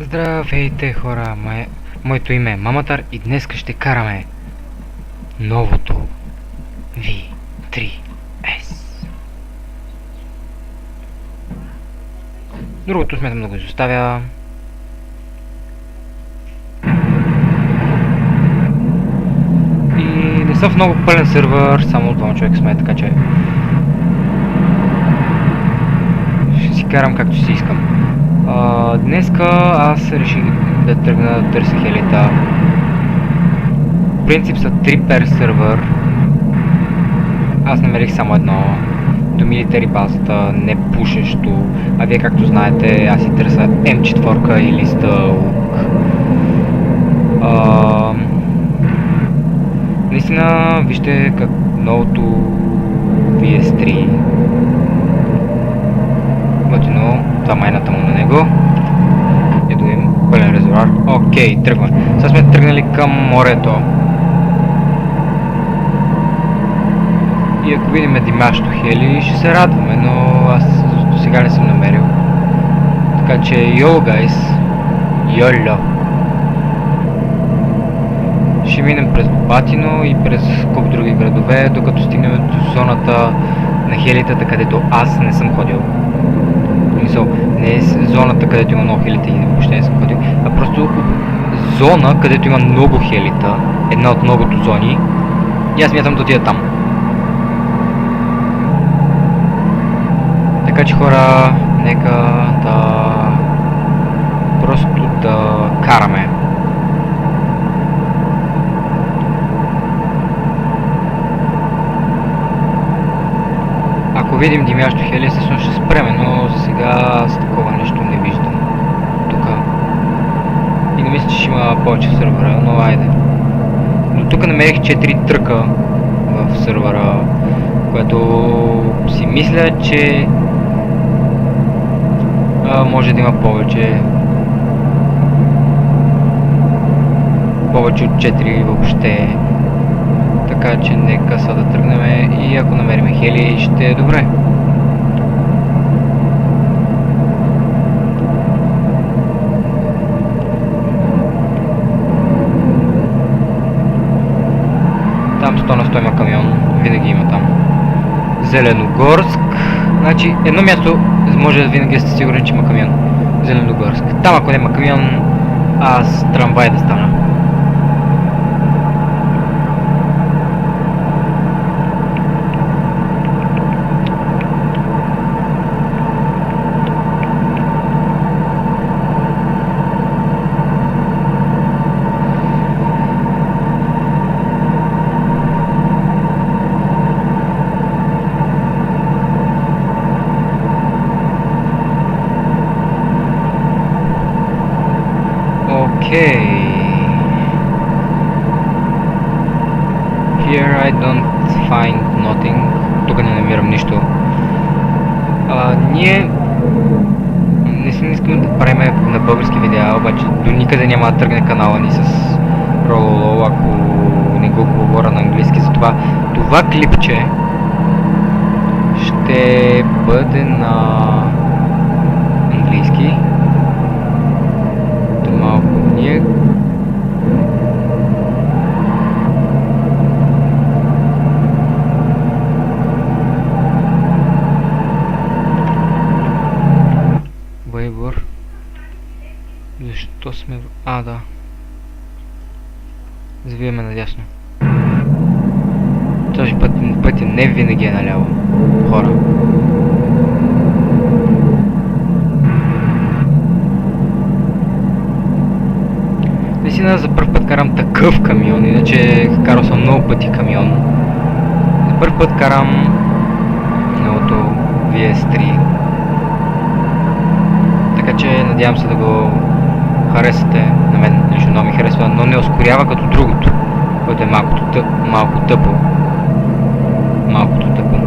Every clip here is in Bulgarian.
Здравейте хора, моето име е Маматар и днес ще караме новото V3S. Другото смятам да го изоставя. И не съм в много пълен сервер, само двама човека сме, така че ще си карам както си искам. Днеска аз реших да тръгна да търся хелита. В принцип са 3 пер сервер. Аз намерих само едно. До милитари базата, не пушещо. А вие както знаете, аз си търся М4 или Стълк. Наистина, вижте как новото VS3. Готино, това майната му на него. Ето им, пълен резервоар. Окей, тръгваме. Сега сме тръгнали към морето. И ако видим димящо хели, ще се радваме, но аз до сега не съм намерил. Така че, йо, гайс. Йоло. Ще минем през Батино и през колко други градове, докато стигнем до зоната на хелитата, където аз не съм ходил. Не е зоната, където има много хелита и въобще не съм ходил, а просто зона, където има много хелита, една от многото зони, и аз смятам да отида там. Така че хора, нека да просто да караме. Ако видим димящо хели, естествено ще спреме, но за сега с такова нещо не виждам тук. И не мисля, че ще има повече в сървъра, но айде. Но тук намерих 4 тръка в сървъра, което си мисля, че може да има повече. Повече от 4 въобще. Така че нека са да тръгнем и ако намерим хели, ще е добре. Там 100 на 100 има камион, винаги има там. Зеленогорск, значи едно място може да винаги сте сигурни, че има камион. Зеленогорск. Там ако няма камион, аз трамвай да стана. Okay. Here I don't find nothing. Тук не намирам нищо. Ние не искаме да правим на български видеа, обаче до никъде няма да тръгне канала ни с Рололо, ако не го говоря на английски. Затова това клипче ще бъде на английски. Ние Вейбор. Защо сме... да. Завиваме надясно. Този път не винаги е наляво. Хора. Наистина за първ път карам такъв камион, иначе карал съм много пъти камион. За първ път карам новото VS3. Така че надявам се да го харесате. На мен лично много ми харесва, но не ускорява като другото, което е малко тъпо. Малкото тъпо.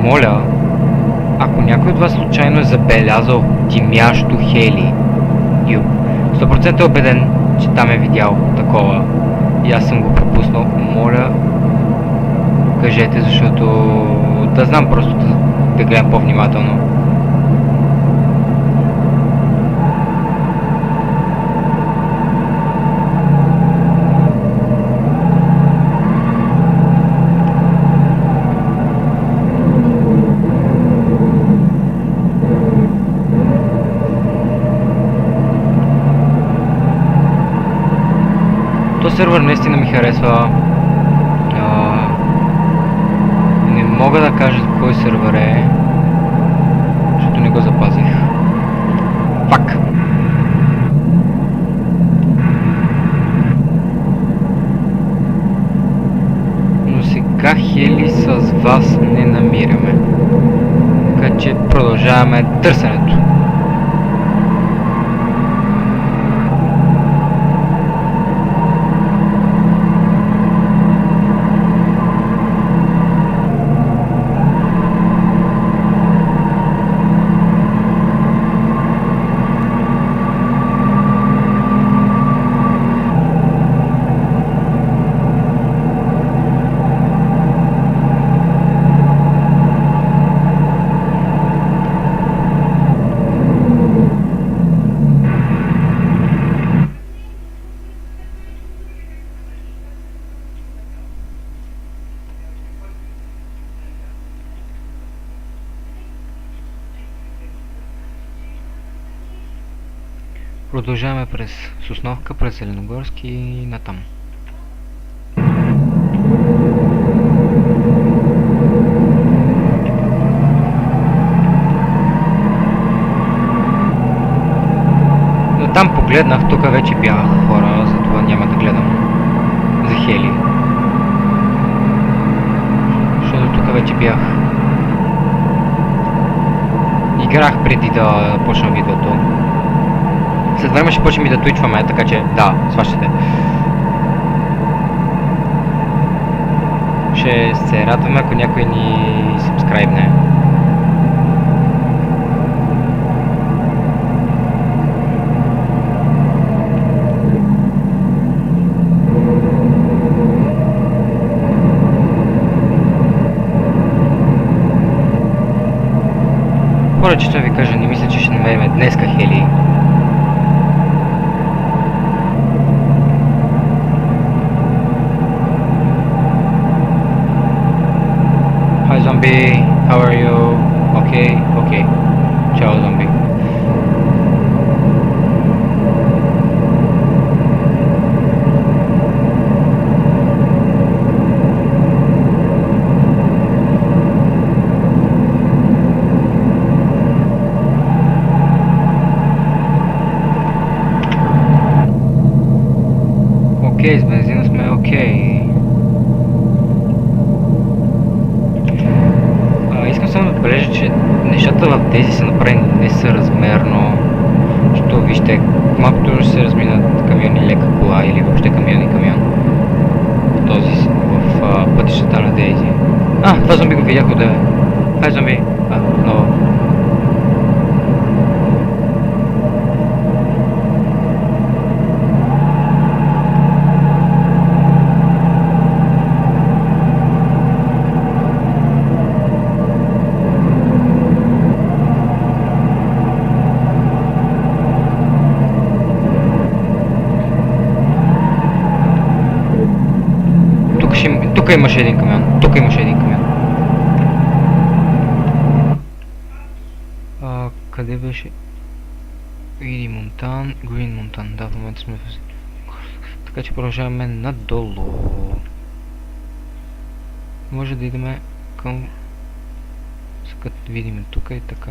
Моля, ако някой от вас случайно е забелязал димящо хели, 100% е убеден, че там е видял такова и аз съм го пропуснал, моля, кажете, защото да знам просто да гледам по-внимателно. Този сервер наистина ми харесва. Не мога да кажа кой сервер е, защото не го запазих. Фак! Но сега Хели с вас не намираме. Така че продължаваме търсенето. Продължаваме през Сосновка, през Зеленогорски и натам. Но там погледнах, тук вече бяха хора, затова няма да гледам за Хели. Защото тук вече бях. Играх преди да почна видеото. След време ще почнем и да твичваме, така че да, сващате. Ще се радваме, ако някой ни сабскрайбне. Хора, че ви кажа, не мисля, че ще намерим днеска Хели. Hi zombie, how are you? Okay, okay. Ciao zombie. Окей, с бензина сме окей. Искам само да отбележа, че нещата в тези са направени несъразмерно. Защото вижте, малкото ще се разминат камион и лека кола или въобще камион и камион. Този в пътищата на Дейзи. Това зомби го видях от деве. Хай зомби. Много. Тук имаше един камион. Тук имаше един камион. Къде беше? Види Монтан, Грин Монтан. Да, в момента сме в... Така че продължаваме надолу. Може да идеме към... Като видим тук и така.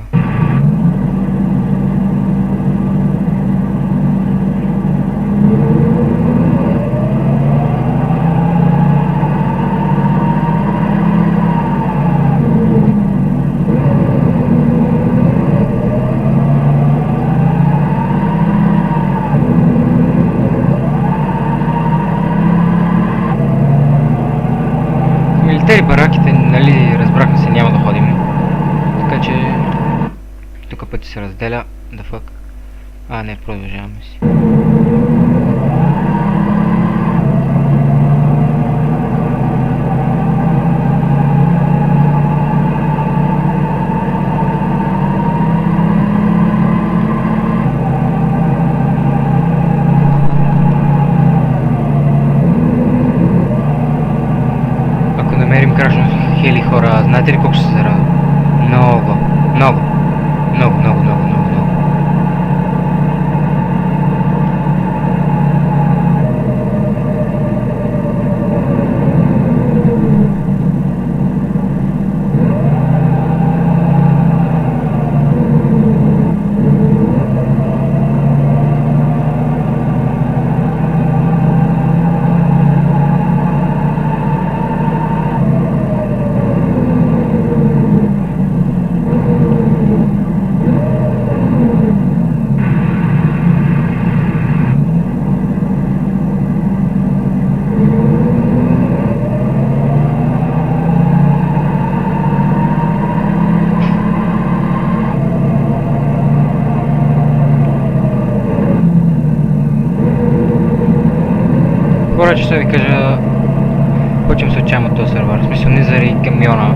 Бараките, нали, разбрахме се, няма да ходим. Така че... Тук пъти се разделя. Да фък. Не, продължаваме си. Хора, че ще ви кажа, почвам се отчаям от този сервер. В смисъл не заради камиона.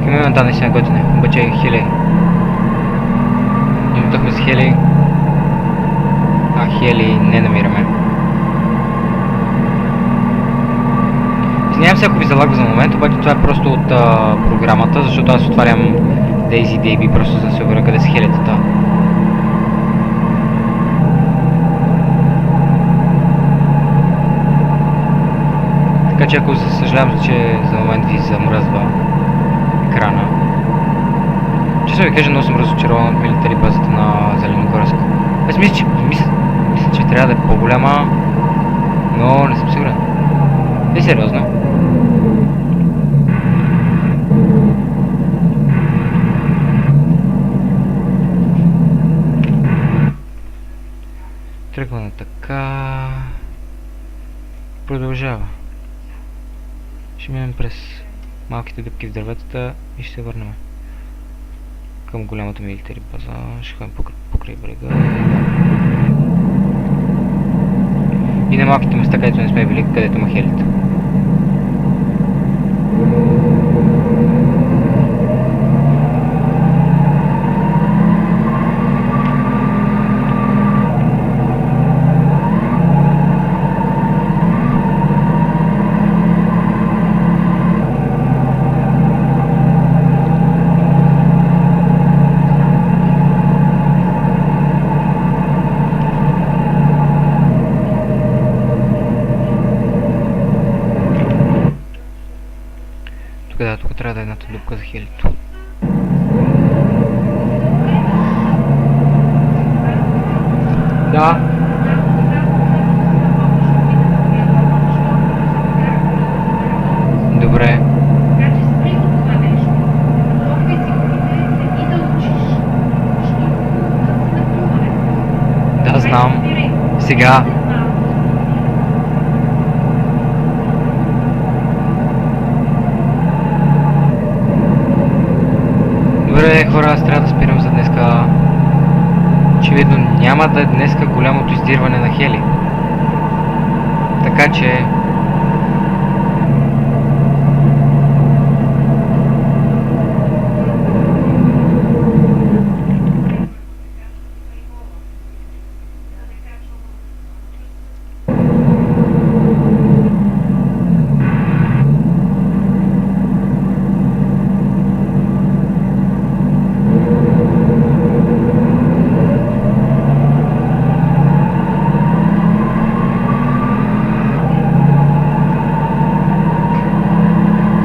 Камиона да, наистина готин е, обаче е Хели. Излутахме с Хели. А Хели не намираме. Извинявам се ако ви залагва за момент, обаче това е просто от програмата, защото аз отварям Daisy DB просто за да се уверя къде са хелетата. Така че ако съжалявам, че за момент ви замръзва екрана. Честно ви кажа, много съм разочарован от милитари базата на Зеленогорск. Аз мисля, че трябва да е по-голяма, но не съм сигурен. Не сериозно. Тръгва на така. Продължава. Ще минем през малките дъбки в дърветата и ще се върнем към голямата милитари база. Ще ходим покрай брега. И на малките места, където не сме били, където има хелите. Да, тук трябва да е едната дупка за хелито. Да. Добре. Да, знам. Сега. Добре, хора, аз трябва да спирам за днеска. Очевидно няма да е днеска голямото издирване на хели. Така че...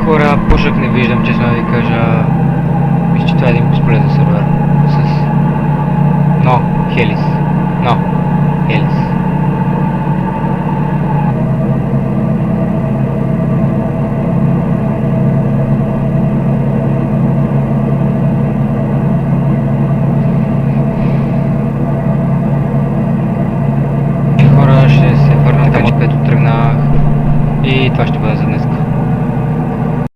Хора, пушък не виждам, честно да ви кажа. Мисля, че това е един безполезен сервер. С... Но, Хелис. Но, Хелис. Хора, ще се върна там, откъдето тръгнах. И това ще бъде за днес.